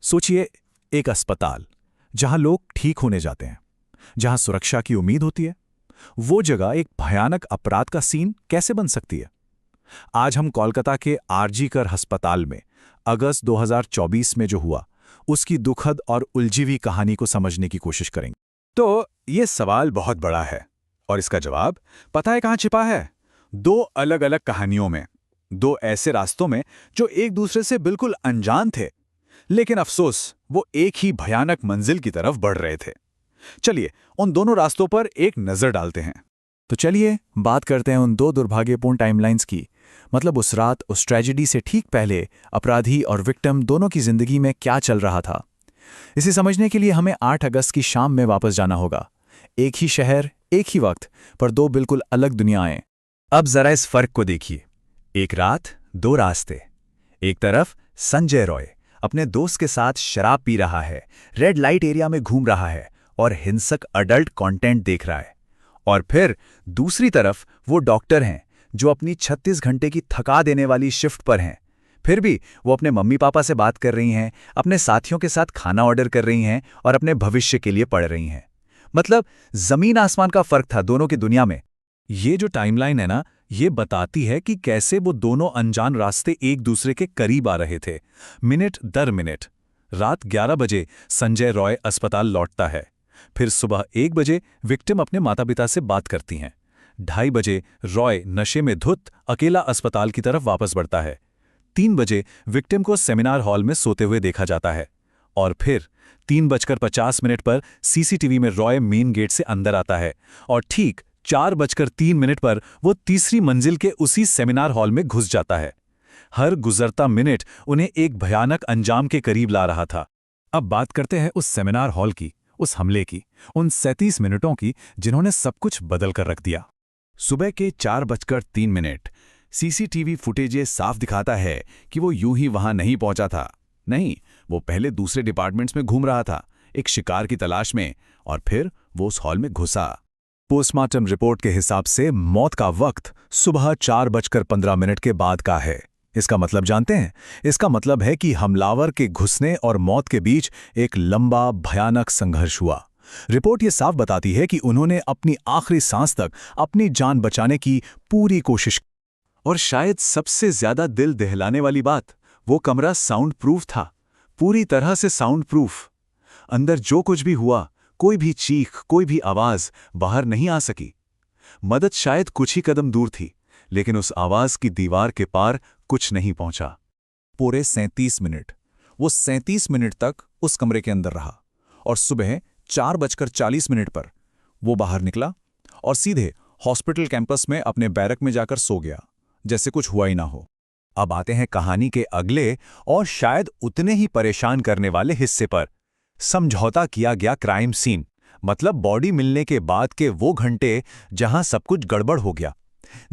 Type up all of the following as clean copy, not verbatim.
सोचिए, एक अस्पताल जहां लोग ठीक होने जाते हैं, जहां सुरक्षा की उम्मीद होती है, वो जगह एक भयानक अपराध का सीन कैसे बन सकती है? आज हम कोलकाता के आरजी कर अस्पताल में अगस्त 2024 में जो हुआ, उसकी दुखद और उलझी हुई कहानी को समझने की कोशिश करेंगे। तो ये सवाल बहुत बड़ा है और इसका जवाब पता है कहाँ छिपा है? दो अलग अलग कहानियों में, दो ऐसे रास्तों में जो एक दूसरे से बिल्कुल अनजान थे, लेकिन अफसोस वो एक ही भयानक मंजिल की तरफ बढ़ रहे थे। चलिए उन दोनों रास्तों पर एक नजर डालते हैं। तो चलिए बात करते हैं उन दो दुर्भाग्यपूर्ण टाइमलाइंस की। मतलब उस रात, उस ट्रेजेडी से ठीक पहले अपराधी और विक्टिम दोनों की जिंदगी में क्या चल रहा था। इसे समझने के लिए हमें 8 अगस्त की शाम में वापस जाना होगा। एक ही शहर, एक ही वक्त, पर दो बिल्कुल अलग दुनियाएं। अब जरा इस फर्क को देखिए। एक रात, दो रास्ते। एक तरफ संजय रॉय अपने दोस्त के साथ शराब पी रहा है, रेड लाइट एरिया में घूम रहा है और हिंसक अडल्ट कंटेंट देख रहा है। और फिर दूसरी तरफ वो डॉक्टर हैं जो अपनी 36 घंटे की थका देने वाली शिफ्ट पर हैं। फिर भी वो अपने मम्मी पापा से बात कर रही हैं, अपने साथियों के साथ खाना ऑर्डर कर रही हैं और अपने भविष्य के लिए पढ़ रही हैं। मतलब जमीन आसमान का फर्क था दोनों की दुनिया में। ये जो टाइमलाइन है ना, ये बताती है कि कैसे वो दोनों अनजान रास्ते एक दूसरे के करीब आ रहे थे, मिनट दर मिनट। रात 11 बजे संजय रॉय अस्पताल लौटता है। फिर सुबह 1 बजे विक्टिम अपने माता पिता से बात करती हैं। 2:30 बजे रॉय नशे में धुत अकेला अस्पताल की तरफ वापस बढ़ता है। 3 बजे विक्टिम को सेमिनार हॉल में सोते हुए देखा जाता है। और फिर 3:50 पर सीसीटीवी में रॉय मेन गेट से अंदर आता है और ठीक 4:03 पर वो तीसरी मंजिल के उसी सेमिनार हॉल में घुस जाता है। हर गुजरता मिनट उन्हें एक भयानक अंजाम के करीब ला रहा था। अब बात करते हैं उस सेमिनार हॉल की, उस हमले की, उन 37 मिनटों की जिन्होंने सब कुछ बदल कर रख दिया। सुबह के 4:03 सीसीटीवी फुटेज ये साफ दिखाता है कि वो यूं ही वहां नहीं पहुंचा था। नहीं, वो पहले दूसरे डिपार्टमेंट्स में घूम रहा था, एक शिकार की तलाश में, और फिर वो उस हॉल में घुसा। पोस्टमार्टम रिपोर्ट के हिसाब से मौत का वक्त सुबह 4:15 के बाद का है। इसका मतलब जानते हैं? इसका मतलब है कि हमलावर के घुसने और मौत के बीच एक लंबा भयानक संघर्ष हुआ। रिपोर्ट ये साफ बताती है कि उन्होंने अपनी आखिरी सांस तक अपनी जान बचाने की पूरी कोशिश की। और शायद सबसे ज्यादा दिल दहलाने वाली बात, वो कमरा साउंड प्रूफ था, पूरी तरह से साउंड प्रूफ। अंदर जो कुछ भी हुआ, कोई भी चीख, कोई भी आवाज बाहर नहीं आ सकी। मदद शायद कुछ ही कदम दूर थी, लेकिन उस आवाज की दीवार के पार कुछ नहीं पहुंचा। पूरे 37 मिनट, वो 37 मिनट तक उस कमरे के अंदर रहा और सुबह 4:40 पर वो बाहर निकला और सीधे हॉस्पिटल कैंपस में अपने बैरक में जाकर सो गया, जैसे कुछ हुआ ही ना हो। अब आते हैं कहानी के अगले और शायद उतने ही परेशान करने वाले हिस्से पर। समझौता किया गया क्राइम सीन, मतलब बॉडी मिलने के बाद के वो घंटे जहां सब कुछ गड़बड़ हो गया।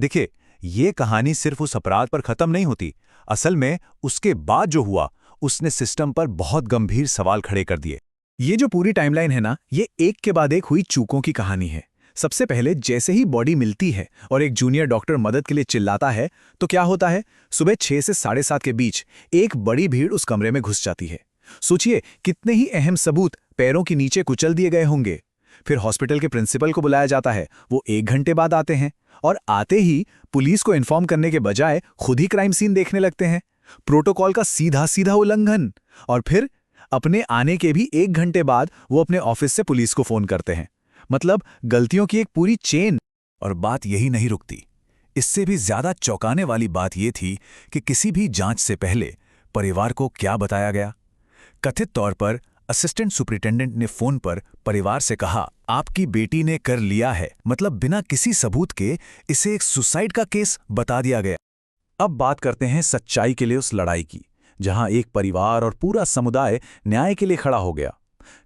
देखिए, ये कहानी सिर्फ उस अपराध पर खत्म नहीं होती। असल में उसके बाद जो हुआ, उसने सिस्टम पर बहुत गंभीर सवाल खड़े कर दिए। ये जो पूरी टाइमलाइन है ना, ये एक के बाद एक हुई चूकों की कहानी है। सबसे पहले जैसे ही बॉडी मिलती है और एक जूनियर डॉक्टर मदद के लिए चिल्लाता है, तो क्या होता है? सुबह 6 से 7:30 के बीच एक बड़ी भीड़ उस कमरे में घुस जाती है। सोचिए कितने ही अहम सबूत पैरों के नीचे कुचल दिए गए होंगे। फिर हॉस्पिटल के प्रिंसिपल को बुलाया जाता है। वो 1 घंटे बाद आते हैं और आते ही पुलिस को इन्फॉर्म करने के बजाय खुद ही क्राइम सीन देखने लगते हैं। प्रोटोकॉल का सीधा सीधा उल्लंघन। और फिर अपने आने के भी 1 घंटे बाद वो अपने ऑफिस से पुलिस को फोन करते हैं। मतलब गलतियों की एक पूरी चेन। और बात यही नहीं रुकती। इससे भी ज्यादा चौंकाने वाली बात यह थी कि किसी भी जांच से पहले परिवार को क्या बताया गया। कथित तौर पर असिस्टेंट सुपरिटेंडेंट ने फोन पर परिवार से कहा, आपकी बेटी ने कर लिया है। मतलब बिना किसी सबूत के इसे एक सुसाइड का केस बता दिया गया। अब बात करते हैं सच्चाई के लिए उस लड़ाई की, जहां एक परिवार और पूरा समुदाय न्याय के लिए खड़ा हो गया।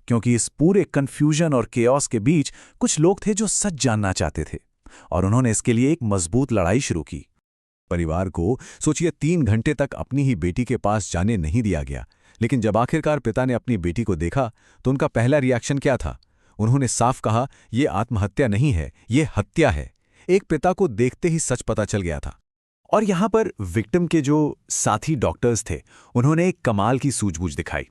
क्योंकि इस पूरे कंफ्यूजन और केओस के बीच कुछ लोग थे जो सच जानना चाहते थे और उन्होंने इसके लिए एक मजबूत लड़ाई शुरू की। परिवार को सोचिए 3 घंटे तक अपनी ही बेटी के पास जाने नहीं दिया गया, लेकिन जब आखिरकार पिता ने अपनी बेटी को देखा तो उनका पहला रिएक्शन क्या था? उन्होंने साफ कहा, यह आत्महत्या नहीं है, यह हत्या है। एक पिता को देखते ही सच पता चल गया था। और यहां पर विक्टिम के जो साथी डॉक्टर्स थे, उन्होंने एक कमाल की सूझबूझ दिखाई।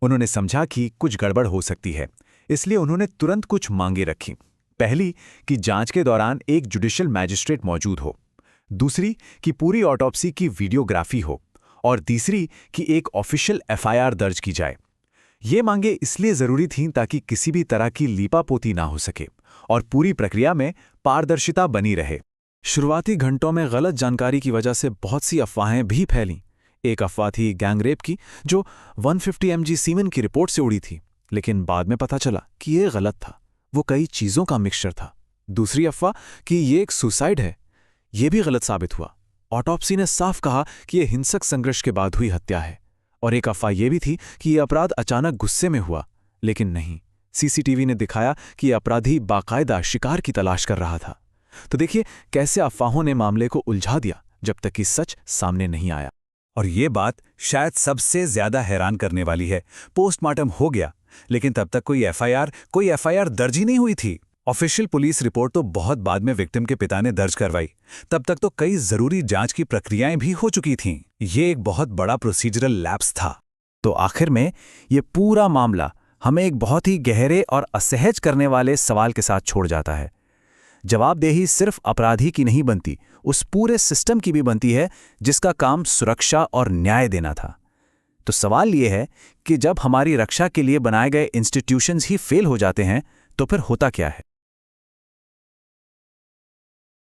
उन्होंने समझा कि कुछ गड़बड़ हो सकती है, इसलिए उन्होंने तुरंत कुछ मांगे रखी। पहली कि जांच के दौरान एक जुडिशियल मैजिस्ट्रेट मौजूद हो, दूसरी कि पूरी ऑटोप्सी की वीडियोग्राफी हो, और तीसरी कि एक ऑफिशियल एफआईआर दर्ज की जाए। ये मांगे इसलिए जरूरी थीं ताकि किसी भी तरह की लीपापोती ना हो सके और पूरी प्रक्रिया में पारदर्शिता बनी रहे। शुरुआती घंटों में गलत जानकारी की वजह से बहुत सी अफवाहें भी फैलीं। एक अफवाह थी गैंगरेप की, जो 150 mg सीमेन की रिपोर्ट से उड़ी थी, लेकिन बाद में पता चला कि ये गलत था, वो कई चीज़ों का मिक्सचर था। दूसरी अफवाह कि ये एक सुसाइड है, ये भी गलत साबित हुआ। ऑटोप्सी ने साफ कहा कि यह हिंसक संघर्ष के बाद हुई हत्या है। और एक अफवाह यह भी थी कि यह अपराध अचानक गुस्से में हुआ, लेकिन नहीं, सीसीटीवी ने दिखाया कि यह अपराधी बाकायदा शिकार की तलाश कर रहा था। तो देखिए कैसे अफवाहों ने मामले को उलझा दिया जब तक कि सच सामने नहीं आया। और ये बात शायद सबसे ज्यादा हैरान करने वाली है। पोस्टमार्टम हो गया, लेकिन तब तक कोई एफआईआर दर्ज ही नहीं हुई थी। ऑफिशियल पुलिस रिपोर्ट तो बहुत बाद में विक्टिम के पिता ने दर्ज करवाई। तब तक तो कई जरूरी जांच की प्रक्रियाएं भी हो चुकी थीं। ये एक बहुत बड़ा प्रोसीजरल लैप्स था। तो आखिर में ये पूरा मामला हमें एक बहुत ही गहरे और असहज करने वाले सवाल के साथ छोड़ जाता है। जवाबदेही सिर्फ अपराधी की नहीं बनती, उस पूरे सिस्टम की भी बनती है जिसका काम सुरक्षा और न्याय देना था। तो सवाल ये है कि जब हमारी रक्षा के लिए बनाए गए इंस्टीट्यूशंस ही फेल हो जाते हैं तो फिर होता क्या है।